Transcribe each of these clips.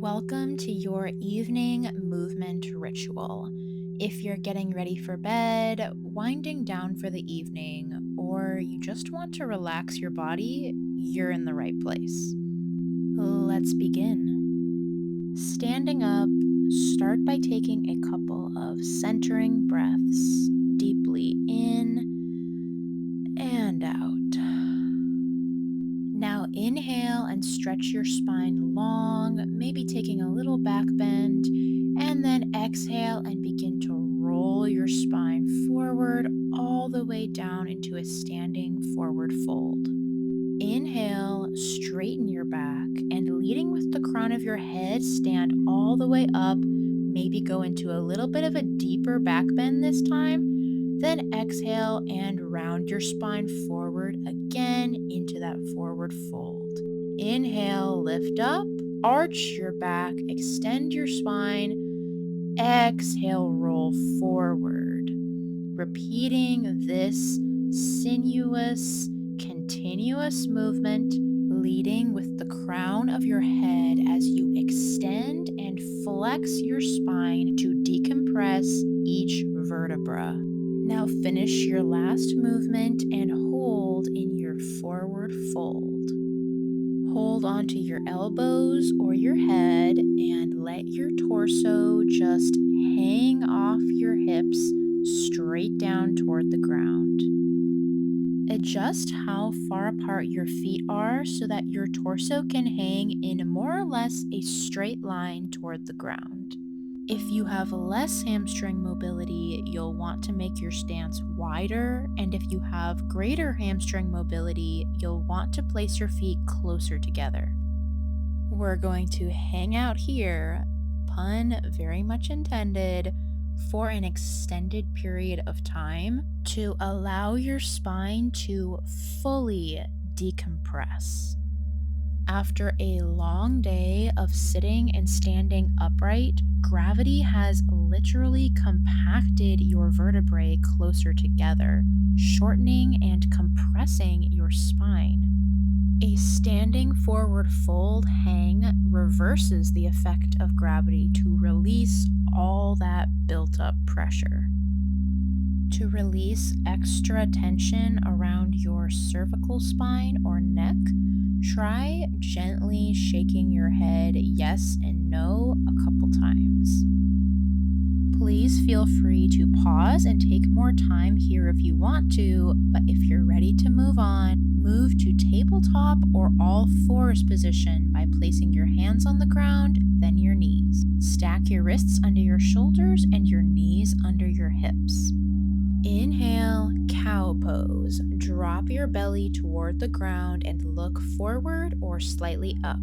Welcome to your evening movement ritual. If you're getting ready for bed, winding down for the evening, or you just want to relax your body, you're in the right place. Let's begin. Standing up, start by taking a couple of centering breaths deeply in and out. Now inhale and stretch your spine long, maybe taking a little back bend, and then exhale and begin to roll your spine forward all the way down into a standing forward fold. Inhale, straighten your back, and leading with the crown of your head, stand all the way up, maybe go into a little bit of a deeper back bend this time. Then exhale and round your spine forward again into that forward fold. Inhale, lift up, arch your back, extend your spine. Exhale, roll forward. Repeating this sinuous, continuous movement, leading with the crown of your head as you extend and flex your spine to decompress each vertebra. Now finish your last movement and hold in your forward fold. Hold onto your elbows or your head and let your torso just hang off your hips straight down toward the ground. Adjust how far apart your feet are so that your torso can hang in more or less a straight line toward the ground. If you have less hamstring mobility, you'll want to make your stance wider, and if you have greater hamstring mobility, you'll want to place your feet closer together. We're going to hang out here, pun very much intended, for an extended period of time to allow your spine to fully decompress. After a long day of sitting and standing upright, gravity has literally compacted your vertebrae closer together, shortening and compressing your spine. A standing forward fold hang reverses the effect of gravity to release all that built up pressure. To release extra tension around your cervical spine or neck, try gently shaking your head yes and no a couple times. Please feel free to pause and take more time here if you want to, but if you're ready to move on, move to tabletop or all fours position by placing your hands on the ground, then your knees. Stack your wrists under your shoulders and your knees under your hips. Inhale, cow pose. Drop your belly toward the ground and look forward or slightly up.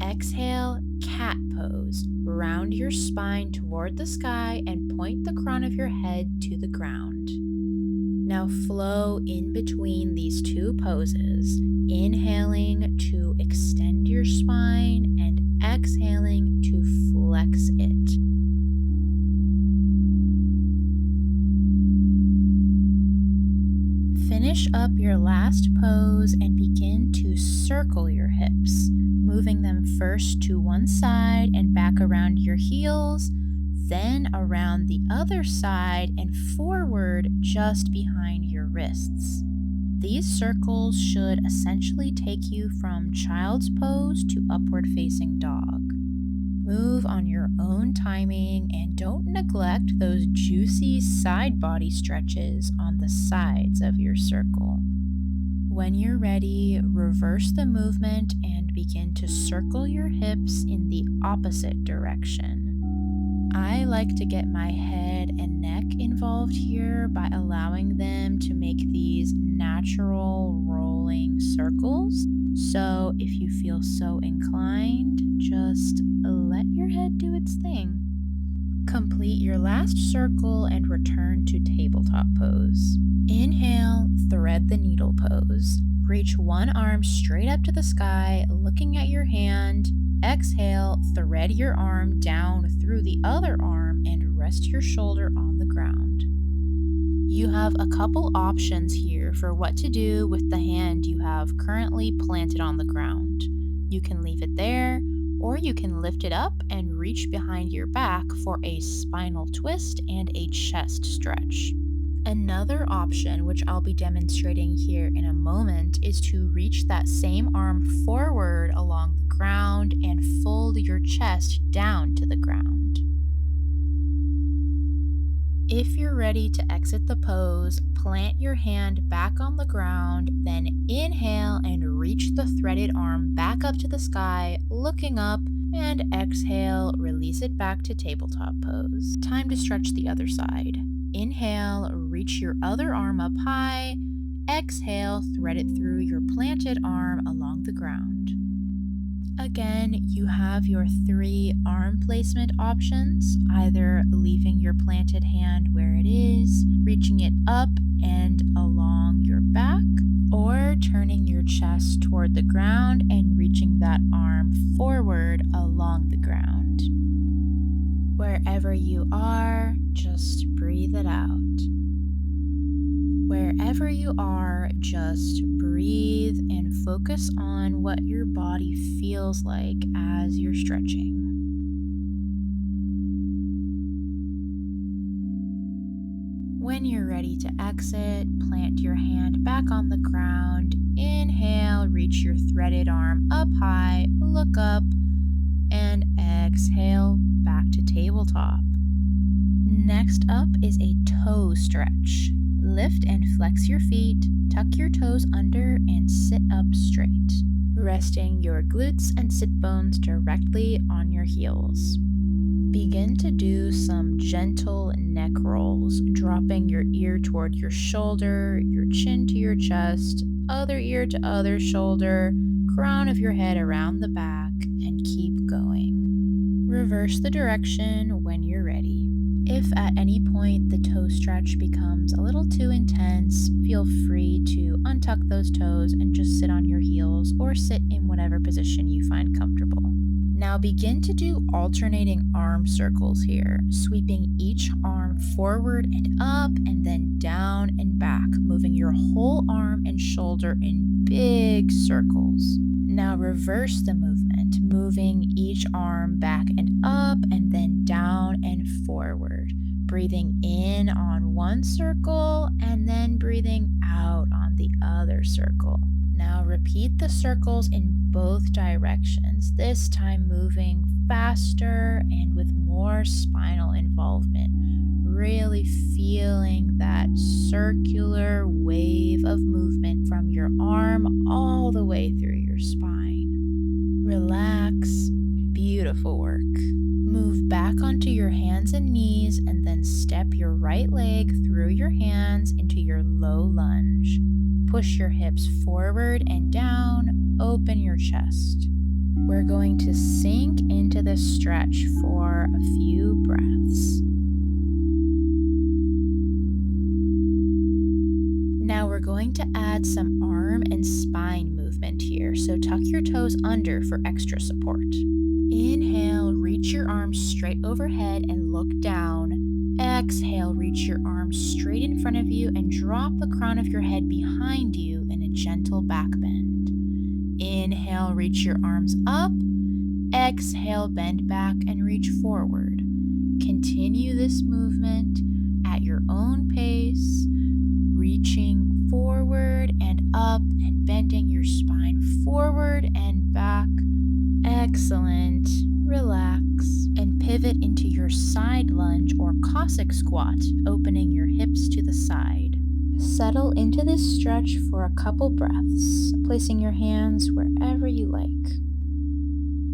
Exhale, cat pose. Round your spine toward the sky and point the crown of your head to the ground. Now flow in between these two poses, inhaling to extend your spine and exhaling to flex it. Finish up your last pose and begin to circle your hips, moving them first to one side and back around your heels, then around the other side and forward just behind your wrists. These circles should essentially take you from child's pose to upward facing dog. Move on your own timing and don't neglect those juicy side body stretches on the sides of your circle. When you're ready, reverse the movement and begin to circle your hips in the opposite direction. I like to get my head and neck involved here by allowing them to make these natural rolling circles. So if you feel so inclined, just let your head do its thing. Complete your last circle and return to tabletop pose. Inhale, thread the needle pose. Reach one arm straight up to the sky, looking at your hand. Exhale, thread your arm down through the other arm and rest your shoulder on the ground. You have a couple options here for what to do with the hand you have currently planted on the ground. You can leave it there, Or you can lift it up and reach behind your back for a spinal twist and a chest stretch. Another option, which I'll be demonstrating here in a moment, is to reach that same arm forward along the ground and fold your chest down to the ground. If you're ready to exit the pose, plant your hand back on the ground, then inhale and reach the threaded arm back up to the sky, looking up, and exhale, release it back to tabletop pose. Time to stretch the other side. Inhale, reach your other arm up high. Exhale, thread it through your planted arm along the ground. Again, you have your 3 arm placement options, either leaving your planted hand where it is, reaching it up and along your back, or turning your chest toward the ground and reaching that arm forward along the ground. Wherever you are, just breathe it out. Wherever you are, just breathe and focus on what your body feels like as you're stretching. When you're ready to exit, plant your hand back on the ground. Inhale, reach your threaded arm up high, look up, and exhale back to tabletop. Next up is a toe stretch. Lift and flex your feet, tuck your toes under, and sit up straight, resting your glutes and sit bones directly on your heels. Begin to do some gentle neck rolls, dropping your ear toward your shoulder, your chin to your chest, other ear to other shoulder, crown of your head around the back, and keep going. Reverse the direction when you're ready. If at any point the toe stretch becomes a little too intense, feel free to untuck those toes and just sit on your heels or sit in whatever position you find comfortable. Now begin to do alternating arm circles here, sweeping each arm forward and up and then down and back, moving your whole arm and shoulder in big circles. Now reverse the movement, moving each arm back and up and then down and forward, breathing in on one circle and then breathing out on the other circle. Now repeat the circles in both directions, this time moving faster and with more spinal involvement, really feeling that circular wave of movement from your arm all the way through your spine. Relax. Beautiful work. Move back onto your hands and knees and then step your right leg through your hands into your low lunge. Push your hips forward and down, open your chest. We're going to sink into this stretch for a few breaths. Now we're going to add some arm and spine movement here, so tuck your toes under for extra support. Inhale, reach your arms straight overhead and look down. Exhale, reach your arms straight in front of you and drop the crown of your head behind you in a gentle back bend. Inhale, reach your arms up. Exhale, bend back and reach forward. Continue this movement at your own pace, reaching forward and up and bending your spine forward and back. Excellent. Relax and pivot into your side lunge or Cossack squat, opening your hips to the side. Settle into this stretch for a couple breaths, placing your hands wherever you like.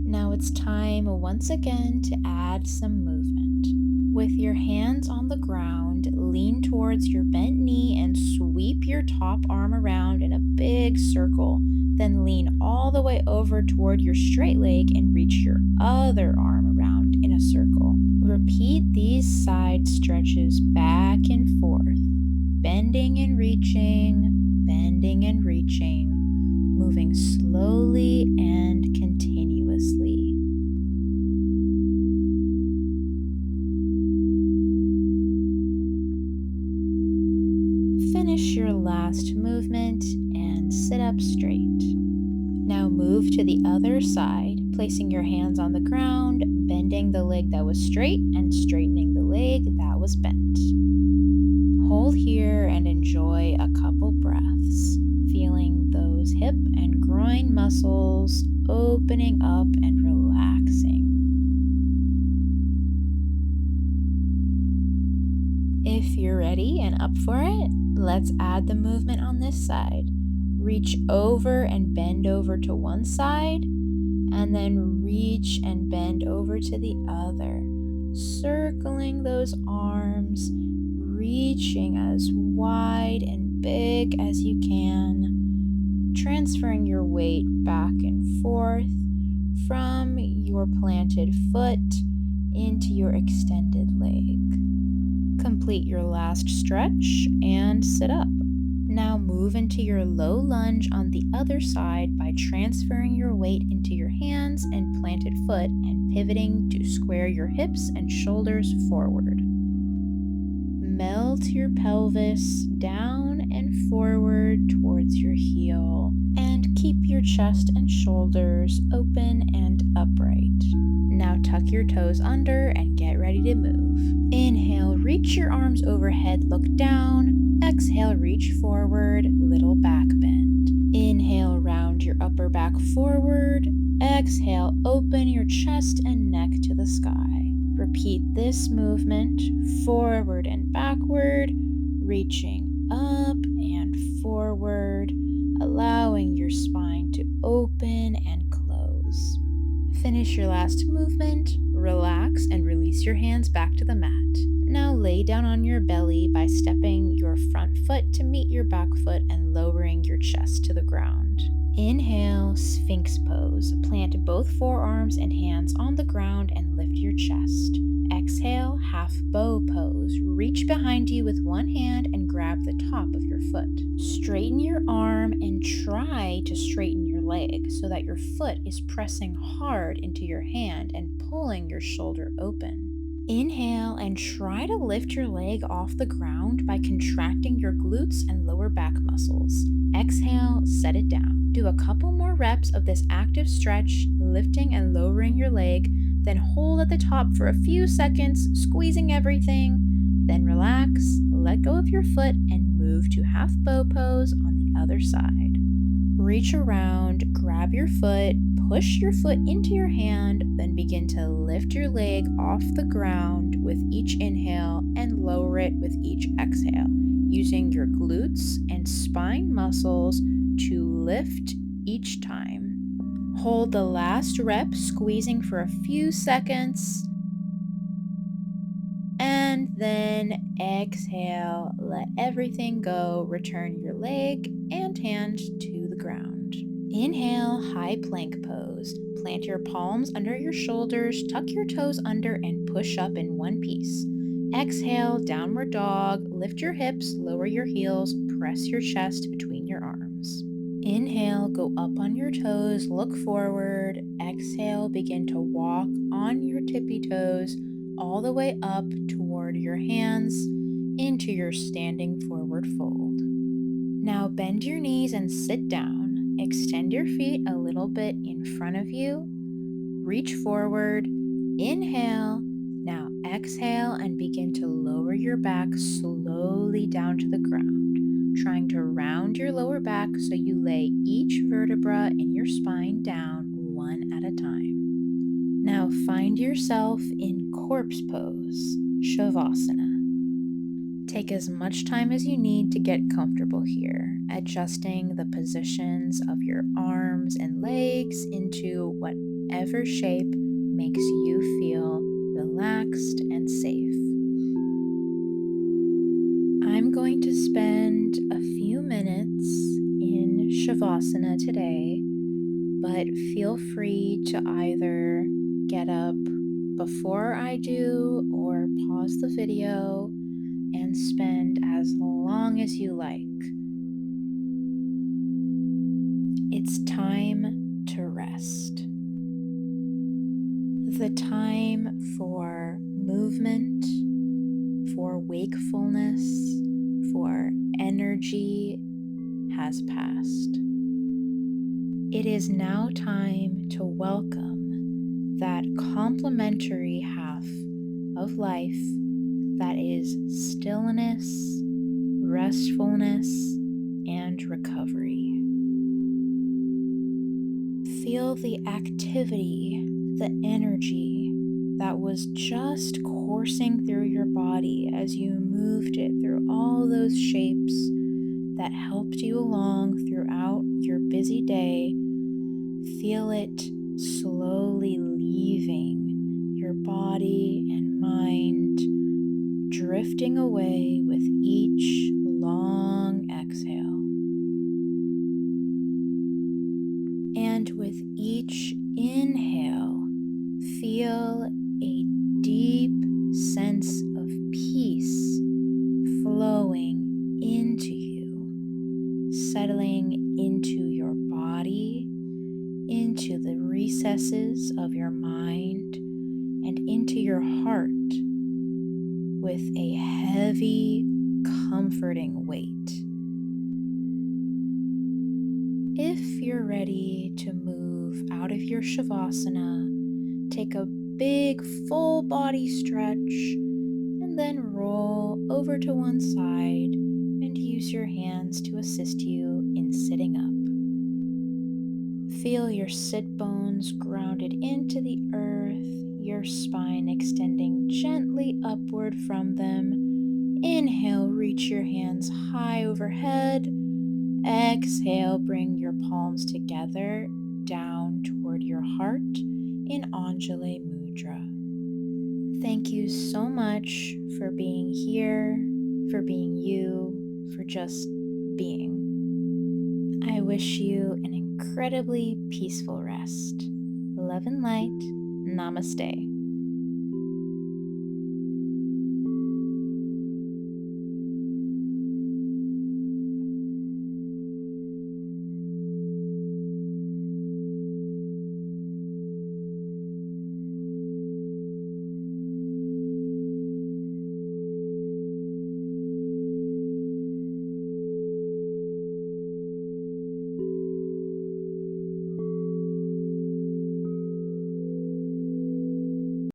Now it's time once again to add some movement. With your hands on the ground, lean towards your bent knee and sweep your top arm around in a big circle. Then lean all the way over toward your straight leg and reach your other arm around in a circle. Repeat these side stretches back and forth, bending and reaching, moving slowly and continuously. Finish your last movement and sit up straight. Now move to the other side, placing your hands on the ground, bending the leg that was straight and straightening the leg that was bent. Hold here and enjoy a couple breaths, feeling those hip and groin muscles opening up and relaxing. If you're ready and up for it, let's add the movement on this side. Reach over and bend over to one side, and then reach and bend over to the other, circling those arms, reaching as wide and big as you can, transferring your weight back and forth from your planted foot into your extended leg. Complete your last stretch and sit up. Now move into your low lunge on the other side by transferring your weight into your hands and planted foot and pivoting to square your hips and shoulders forward. Melt your pelvis down and forward towards your heel and keep your chest and shoulders open and upright. Now tuck your toes under and get ready to move. Inhale, reach your arms overhead, look down. Exhale, reach forward, little back bend. Inhale, round your upper back forward. Exhale, open your chest and neck to the sky. Repeat this movement forward and backward, reaching up and forward, allowing your spine to open and close. Finish your last movement, relax and release your hands back to the mat. Now lay down on your belly by stepping your front foot to meet your back foot and lowering your chest to the ground. Inhale, Sphinx pose. Plant both forearms and hands on the ground and lift your chest. Exhale, half bow pose. Reach behind you with one hand and grab the top of your foot. Straighten your arm and try to straighten your leg so that your foot is pressing hard into your hand and pulling your shoulder open. Inhale and try to lift your leg off the ground by contracting your glutes and lower back muscles. Exhale, set it down. Do a couple more reps of this active stretch, lifting and lowering your leg, then hold at the top for a few seconds, squeezing everything. Then relax, let go of your foot, and move to half bow pose on the other side. Reach around, grab your foot, push your foot into your hand, then begin to lift your leg off the ground with each inhale and lower it with each exhale, using your glutes and spine muscles to lift each time. Hold the last rep, squeezing for a few seconds, and then exhale, let everything go, return your leg and hand to the ground. Inhale, high plank pose. Plant your palms under your shoulders, tuck your toes under, and push up in one piece. Exhale, downward dog. Lift your hips, lower your heels, press your chest between your arms. Inhale, go up on your toes, look forward. Exhale, begin to walk on your tippy toes all the way up toward your hands into your standing forward fold. Now bend your knees and sit down. Extend your feet a little bit in front of you. Reach forward. Inhale. Now exhale and begin to lower your back slowly down to the ground, trying to round your lower back so you lay each vertebra in your spine down one at a time. Now find yourself in corpse pose, Savasana. Take as much time as you need to get comfortable here, adjusting the positions of your arms and legs into whatever shape makes you feel relaxed and safe. I'm going to spend a few minutes in Shavasana today, but feel free to either get up before I do or pause the video and spend as long as you like. It's time to rest. The time for movement, for wakefulness, for energy has passed. It is now time to welcome that complementary half of life that is stillness, restfulness, and recovery. Feel the activity, the energy that was just coursing through your body as you moved it through all those shapes that helped you along throughout your busy day. Feel it slowly leaving your body and mind, drifting away with each long exhale. And with each inhale, feel a deep sense of peace flowing into you, settling into your body, into the recesses of your mind, and into your heart with a heavy, comforting weight. If you're ready to move out of your Shavasana, take a big full body stretch and then roll over to one side and use your hands to assist you in sitting up. Feel your sit bones grounded into the earth, your spine extending gently upward from them. Inhale, reach your hands high overhead. Exhale, bring your palms together down toward your heart in Anjali Mudra. Thank you so much for being here, for being you, for just being. I wish you an incredibly peaceful rest. Love and light. Namaste.